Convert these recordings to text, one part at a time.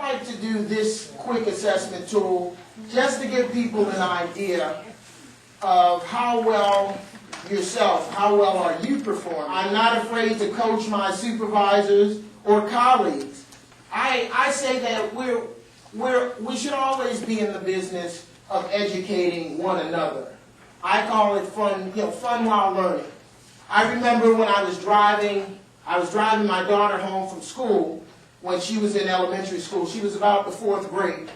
like to do this quick assessment tool just to give people an idea of how well are you performing. I'm not afraid to coach my supervisors or colleagues. I say that we should always be in the business of educating one another. I call it fun, fun while learning. I remember when I was driving my daughter home from school when she was in elementary school. She was about the 4th grade.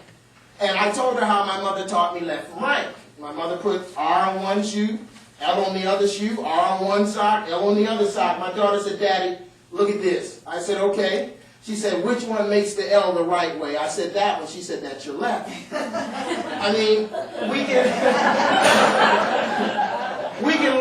And I told her how my mother taught me left from right. My mother put R on one shoe, L on the other shoe, R on one sock, L on the other sock. My daughter said, "Daddy, look at this." I said, "Okay." She said, "Which one makes the L the right way?" I said, "That one." She said, "That's your left." I mean, we can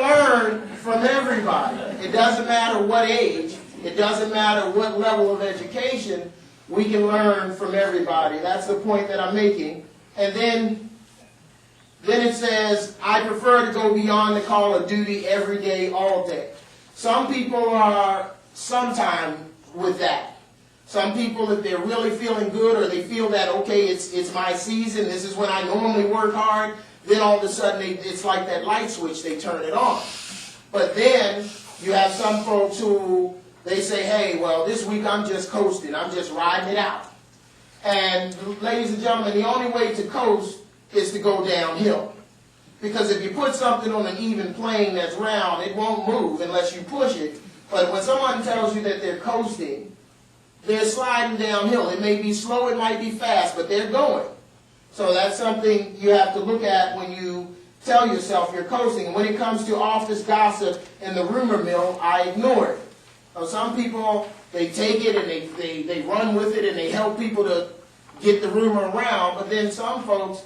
learn from everybody. It doesn't matter what age. It doesn't matter what level of education. We can learn from everybody. That's the point that I'm making. And then it says, "I prefer to go beyond the call of duty every day, all day." Some people are sometime with that. Some people, if they're really feeling good or they feel that, okay, it's my season, this is when I normally work hard, then all of a sudden it's like that light switch, they turn it on. But then you have some folks who, they say, "Hey, well, this week I'm just coasting, I'm just riding it out." And ladies and gentlemen, the only way to coast is to go downhill. Because if you put something on an even plane that's round, it won't move unless you push it. But when someone tells you that they're coasting, they're sliding downhill. It may be slow, it might be fast, but they're going. So that's something you have to look at when you tell yourself you're coasting. And when it comes to office gossip and the rumor mill, I ignore it. So some people, they take it and they run with it and they help people to get the rumor around. But then some folks,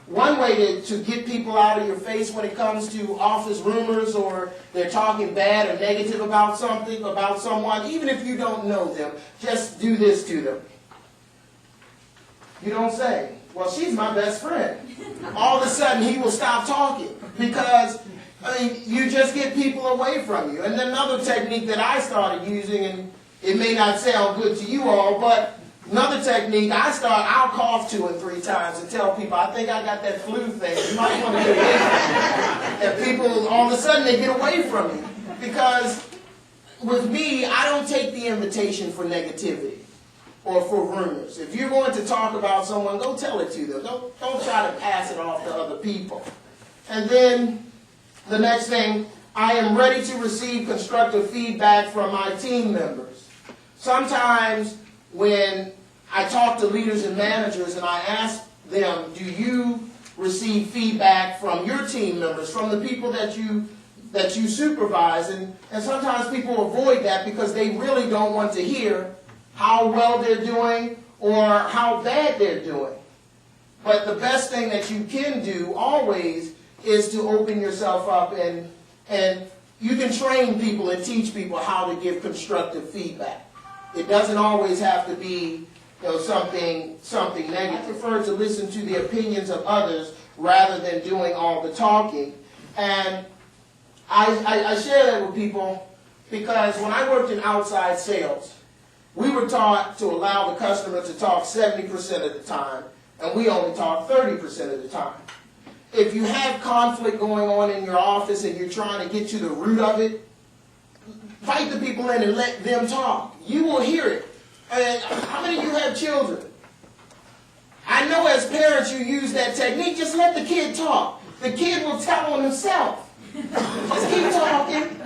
one way to get people out of your face when it comes to office rumors, or they're talking bad or negative about something, about someone, even if you don't know them, just do this to them. You don't say, "Well, she's my best friend." All of a sudden, he will stop talking because you just get people away from you. And then another technique that I started using, and it may not sound good to you all, but another technique, I'll cough 2 or 3 times and tell people, "I think I got that flu thing. You might want to get it." And people, all of a sudden, they get away from you. Because with me, I don't take the invitation for negativity or for rumors. If you're going to talk about someone, go tell it to them. Don't try to pass it off to other people. And then the next thing, I am ready to receive constructive feedback from my team members. Sometimes when I talk to leaders and managers and I ask them, "Do you receive feedback from your team members, from the people that you supervise?" And sometimes people avoid that because they really don't want to hear how well they're doing or how bad they're doing. But the best thing that you can do always is to open yourself up, and you can train people and teach people how to give constructive feedback. It doesn't always have to be something negative. I prefer to listen to the opinions of others rather than doing all the talking. And I share that with people because when I worked in outside sales, we were taught to allow the customer to talk 70% of the time, and we only talk 30% of the time. If you have conflict going on in your office and you're trying to get to the root of it, invite the people in and let them talk. You will hear it. And how many of you have children? I know as parents you use that technique. Just let the kid talk. The kid will tell on himself. Just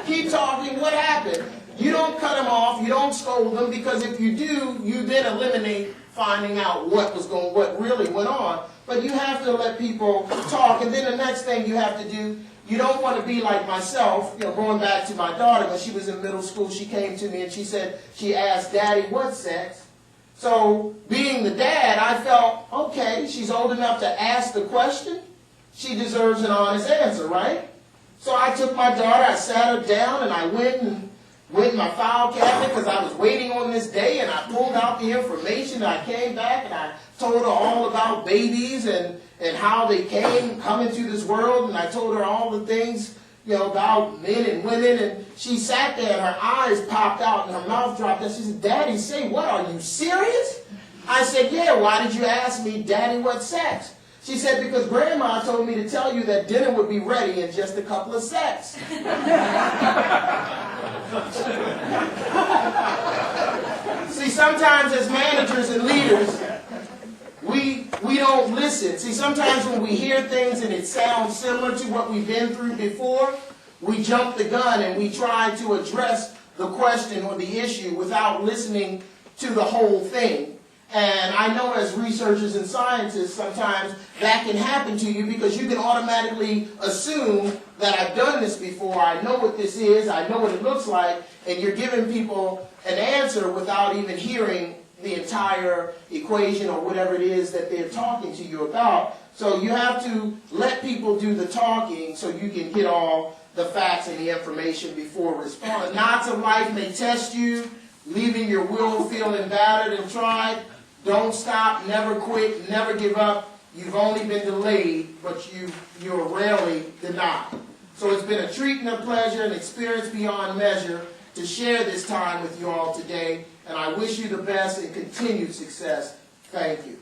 keep talking. What happened? You don't cut them off. You don't scold them, because if you do, you then eliminate finding out what really went on. But you have to let people talk. And then the next thing you have to do, you don't want to be like myself. Going back to my daughter, when she was in middle school, she came to me and she asked, "Daddy, what's sex?" So being the dad, I felt, okay, she's old enough to ask the question. She deserves an honest answer, right? So I took my daughter, I sat her down, and I went in my file cabinet because I was waiting on this day, and I pulled out the information. I came back and I told her all about babies and how they come into this world, and I told her all the things, about men and women, and she sat there and her eyes popped out and her mouth dropped, and she said, "Daddy, say what? Are you serious?" I said, yeah, why did you ask me, Daddy, what's sex? She said, because Grandma told me to tell you that dinner would be ready in just a couple of secs. See, sometimes as managers and leaders, we don't listen. See, sometimes when we hear things and it sounds similar to what we've been through before, we jump the gun and we try to address the question or the issue without listening to the whole thing. And I know as researchers and scientists, sometimes that can happen to you because you can automatically assume that I've done this before, I know what this is, I know what it looks like, and you're giving people an answer without even hearing the entire equation or whatever it is that they're talking to you about. So you have to let people do the talking so you can get all the facts and the information before responding. Knots of life may test you, leaving your will feeling battered and tried. Don't stop, never quit, never give up. You've only been delayed, but you're rarely denied. So it's been a treat and a pleasure, an experience beyond measure to share this time with you all today. And I wish you the best and continued success. Thank you.